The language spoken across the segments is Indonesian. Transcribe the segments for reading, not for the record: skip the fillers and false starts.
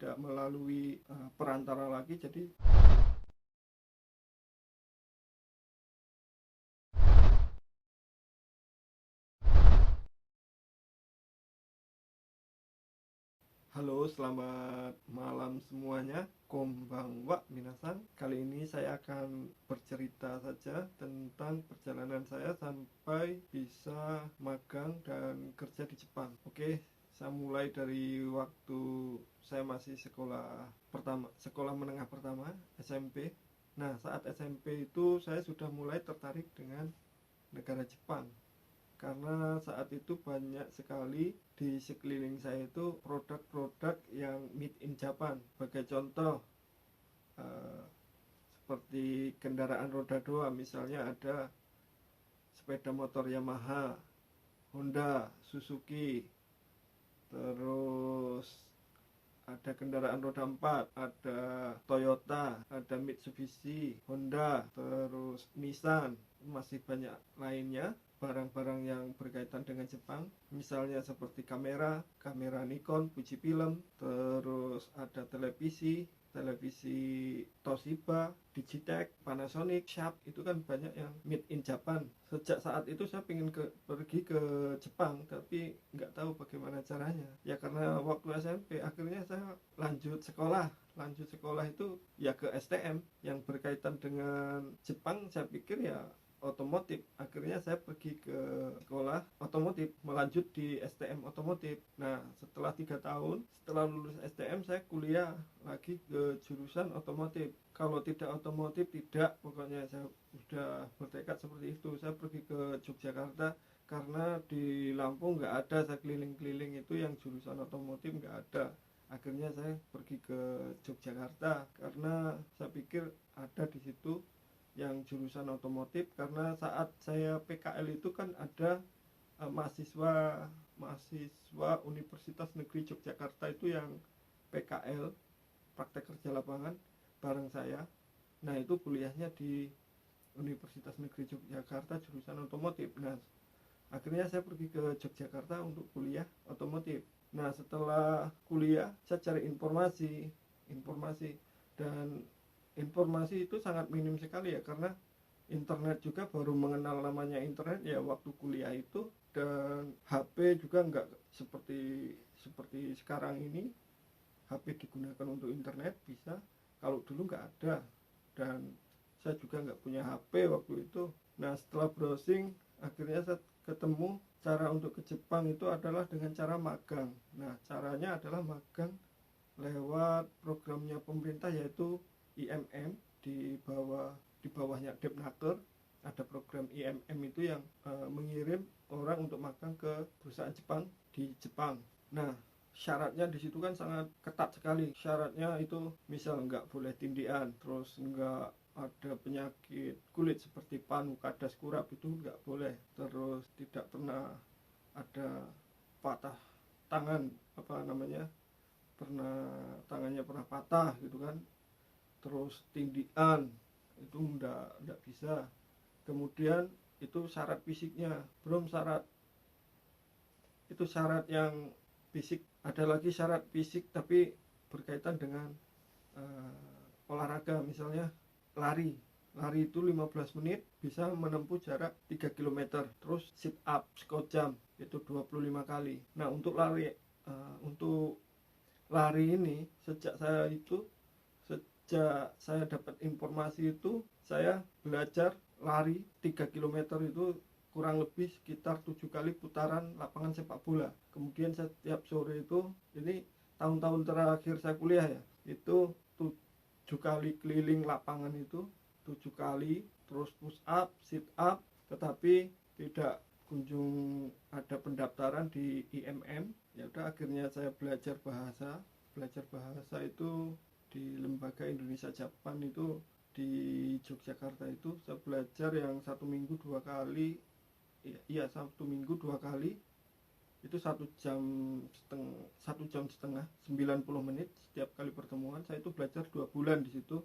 tidak melalui perantara lagi. Jadi halo, selamat malam semuanya. Konbanwa minasan. Kali ini saya akan bercerita saja tentang perjalanan saya sampai bisa magang dan kerja di Jepang. Oke, saya mulai dari waktu saya masih sekolah menengah pertama, SMP. Nah, saat SMP itu saya sudah mulai tertarik dengan negara Jepang, karena saat itu banyak sekali di sekeliling saya itu produk-produk yang made in Japan. Sebagai contoh, eh, seperti kendaraan roda 2, misalnya ada sepeda motor Yamaha, Honda, Suzuki, terus ada kendaraan roda 4, ada Toyota, ada Mitsubishi, Honda, terus Nissan, masih banyak lainnya. Barang-barang yang berkaitan dengan Jepang, misalnya seperti kamera Nikon, Fujifilm, terus ada televisi Toshiba, Digitech, Panasonic, Sharp, itu kan banyak yang made in Japan. Sejak saat itu saya ingin pergi ke Jepang, tapi nggak tahu bagaimana caranya. Ya karena waktu SMP akhirnya saya lanjut sekolah itu ya ke STM yang berkaitan dengan Jepang. Saya pikir ya otomotif. Akhirnya saya pergi ke sekolah otomotif, melanjut di STM otomotif. Nah, setelah 3 tahun setelah lulus STM, saya kuliah lagi ke jurusan otomotif. Kalau tidak otomotif tidak, pokoknya saya sudah bertekad seperti itu. Saya pergi ke Yogyakarta karena di Lampung nggak ada. Saya keliling-keliling itu yang jurusan otomotif nggak ada. Akhirnya saya pergi ke Yogyakarta karena saya pikir ada di situ yang jurusan otomotif. Karena saat saya PKL itu kan ada mahasiswa Universitas Negeri Yogyakarta itu yang PKL, praktek kerja lapangan, bareng saya. Nah, itu kuliahnya di Universitas Negeri Yogyakarta jurusan otomotif. Nah, akhirnya saya pergi ke Yogyakarta untuk kuliah otomotif. Nah, setelah kuliah saya cari informasi dan informasi itu sangat minim sekali ya, karena internet juga baru mengenal namanya internet ya waktu kuliah itu. Dan HP juga nggak seperti sekarang ini. HP digunakan untuk internet bisa, kalau dulu nggak ada. Dan saya juga nggak punya HP waktu itu. Nah, setelah browsing akhirnya saya ketemu cara untuk ke Jepang itu adalah dengan cara magang. Nah, caranya adalah magang lewat programnya pemerintah, yaitu IMM. Di bawahnya Depnaker ada program IMM itu yang mengirim orang untuk magang ke perusahaan Jepang di Jepang. Nah, syaratnya di situ kan sangat ketat sekali. Syaratnya itu misal nggak boleh tindian, terus nggak ada penyakit kulit seperti panu, kadas, kurap, itu nggak boleh. Terus tidak pernah ada patah tangan, tangannya pernah patah gitu kan. Terus tindian itu nggak bisa. Kemudian itu syarat fisiknya. Belum syarat yang fisik, ada lagi syarat fisik tapi berkaitan dengan olahraga. Misalnya lari itu 15 menit bisa menempuh jarak 3 km. Terus sit up squat jump itu 25 kali. Nah, untuk lari ini sejak saya dapat informasi itu, saya belajar lari 3 km itu kurang lebih sekitar 7 kali putaran lapangan sepak bola. Kemudian setiap sore itu, ini tahun-tahun terakhir saya kuliah ya, itu 7 kali keliling lapangan itu, 7 kali, terus push up, sit up. Tetapi tidak kunjung ada pendaftaran di IMM. Ya udah, akhirnya saya belajar bahasa itu di Lembaga Indonesia Japan itu di Yogyakarta. Itu saya belajar yang 1 minggu 2 kali. Iya, 1 minggu 2 kali itu 1 jam setengah 90 menit setiap kali pertemuan. Saya itu belajar 2 bulan di situ,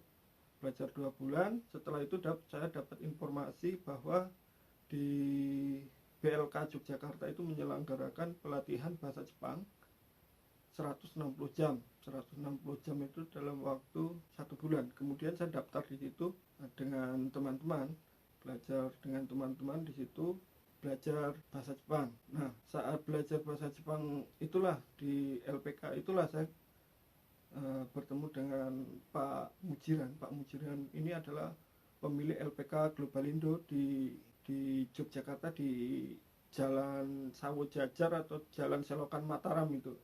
belajar 2 bulan. Setelah itu saya dapat informasi bahwa di BLK Yogyakarta itu menyelenggarakan pelatihan bahasa Jepang 160 jam. 160 jam itu dalam waktu 1 bulan. Kemudian saya daftar di situ dengan teman-teman, belajar dengan teman-teman di situ, belajar bahasa Jepang. Nah, saat belajar bahasa Jepang itulah di LPK itulah saya bertemu dengan Pak Mujiran. Pak Mujiran ini adalah pemilik LPK Globalindo di Yogyakarta, di Jalan Sawo Jajar atau Jalan Selokan Mataram itu.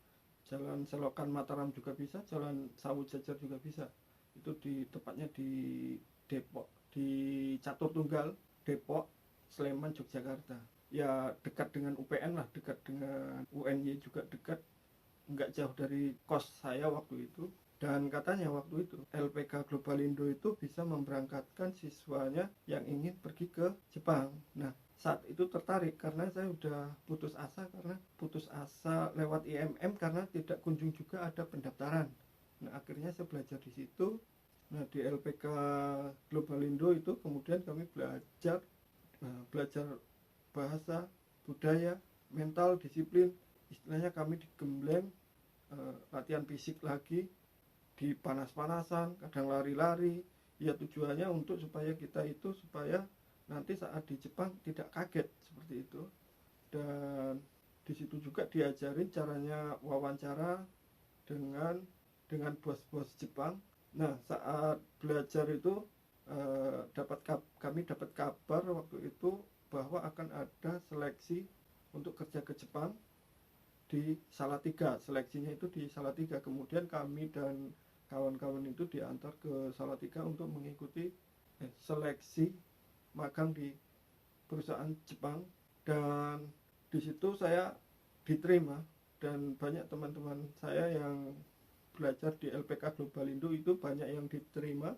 Jalan Selokan Mataram juga bisa, Jalan Sawo Jajar juga bisa. Itu di tepatnya di Depok, di Catur Tunggal, Depok, Sleman, Yogyakarta. Ya dekat dengan UPN lah, dekat dengan UNY juga dekat, nggak jauh dari kos saya waktu itu. Dan katanya waktu itu LPK Globalindo itu bisa memberangkatkan siswanya yang ingin pergi ke Jepang. Nah, saat itu tertarik karena saya udah putus asa lewat IMM karena tidak kunjung juga ada pendaftaran. Nah, akhirnya saya belajar di situ. Nah, di LPK Globalindo itu kemudian kami belajar bahasa, budaya, mental, disiplin. Istilahnya kami digembleng, latihan fisik lagi, di panas-panasan, kadang lari-lari. Ya tujuannya supaya kita itu supaya nanti saat di Jepang tidak kaget seperti itu. Dan di situ juga diajarin caranya wawancara dengan bos-bos Jepang. Nah, saat belajar itu kami dapat kabar waktu itu bahwa akan ada seleksi untuk kerja ke Jepang di Salatiga. Seleksinya itu di Salatiga. Kemudian kami dan kawan-kawan itu diantar ke Salatiga untuk mengikuti seleksi magang di perusahaan Jepang. Dan di situ saya diterima, dan banyak teman-teman saya yang belajar di LPK Globalindo itu banyak yang diterima,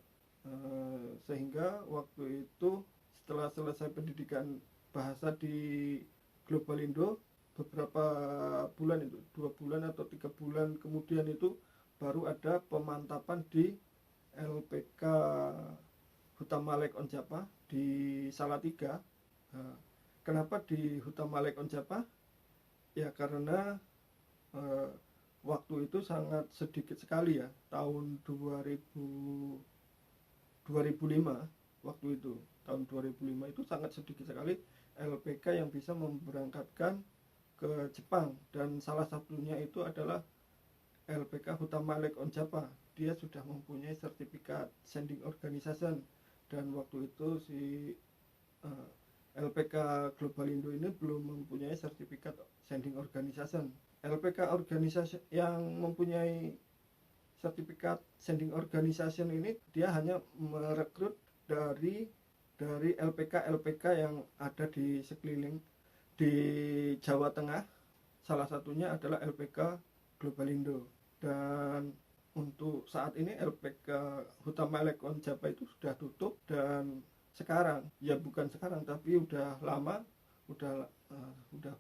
sehingga waktu itu setelah selesai pendidikan bahasa di Globalindo, beberapa bulan itu 2 bulan atau 3 bulan kemudian itu baru ada pemantapan di LPK Hutamalek Onjapa di Salatiga. Kenapa di Hutamalek Onjapa? Ya karena waktu itu sangat sedikit sekali ya, tahun 2005 waktu itu. Tahun 2005 itu sangat sedikit sekali LPK yang bisa memberangkatkan ke Jepang, dan salah satunya itu adalah LPK Hutamalek Onjapa. Dia sudah mempunyai sertifikat sending organization, dan waktu itu si LPK Globalindo ini belum mempunyai sertifikat sending organization. LPK organisasi yang mempunyai sertifikat sending organization ini dia hanya merekrut dari LPK yang ada di sekeliling di Jawa Tengah. Salah satunya adalah LPK Globalindo. Dan untuk saat ini LPK Hutamalek Onjapa itu sudah tutup, dan sekarang, ya bukan sekarang tapi udah lama, udah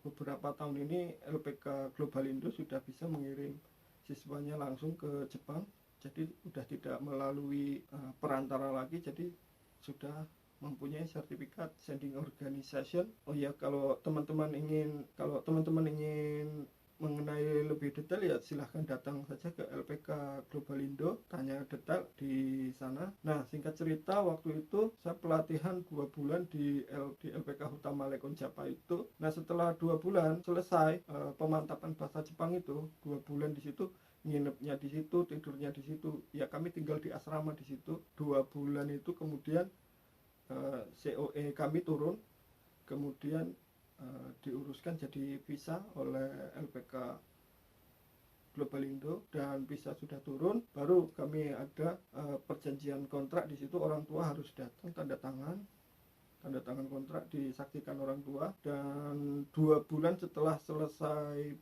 beberapa tahun ini LPK Globalindo sudah bisa mengirim siswanya langsung ke Jepang. Jadi sudah tidak melalui perantara lagi, jadi sudah mempunyai sertifikat sending organization. Oh ya, kalau teman-teman ingin mengenai lebih detail ya silahkan datang saja ke LPK Globalindo, tanya detail di sana. Nah, singkat cerita waktu itu saya pelatihan 2 bulan di LPK Hutamalek Onjapa itu. Nah, setelah 2 bulan selesai pemantapan bahasa Jepang itu, 2 bulan di situ, nginepnya di situ, tidurnya di situ. Ya kami tinggal di asrama di situ 2 bulan itu. Kemudian COE kami turun, kemudian diuruskan jadi visa oleh LPK Globalindo, dan visa sudah turun, baru kami ada perjanjian kontrak di situ. Orang tua harus datang tanda tangan kontrak, disaksikan orang tua. Dan 2 bulan setelah selesai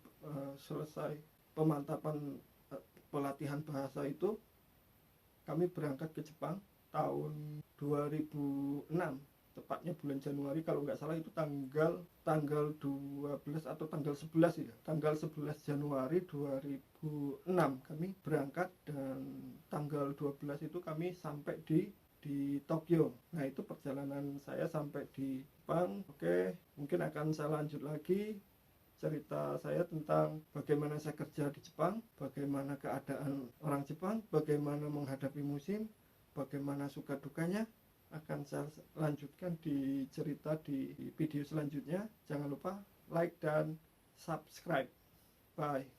pemantapan pelatihan bahasa itu, kami berangkat ke Jepang tahun 2006, tepatnya bulan Januari kalau nggak salah, itu tanggal 12 atau tanggal 11 ya, tanggal 11 Januari 2006 kami berangkat, dan tanggal 12 itu kami sampai di Tokyo. Nah, itu perjalanan saya sampai di Jepang. Oke, mungkin akan saya lanjut lagi cerita saya tentang bagaimana saya kerja di Jepang, bagaimana keadaan orang Jepang, bagaimana menghadapi musim, bagaimana suka dukanya, akan saya lanjutkan di cerita di video selanjutnya. Jangan lupa like dan subscribe. Bye.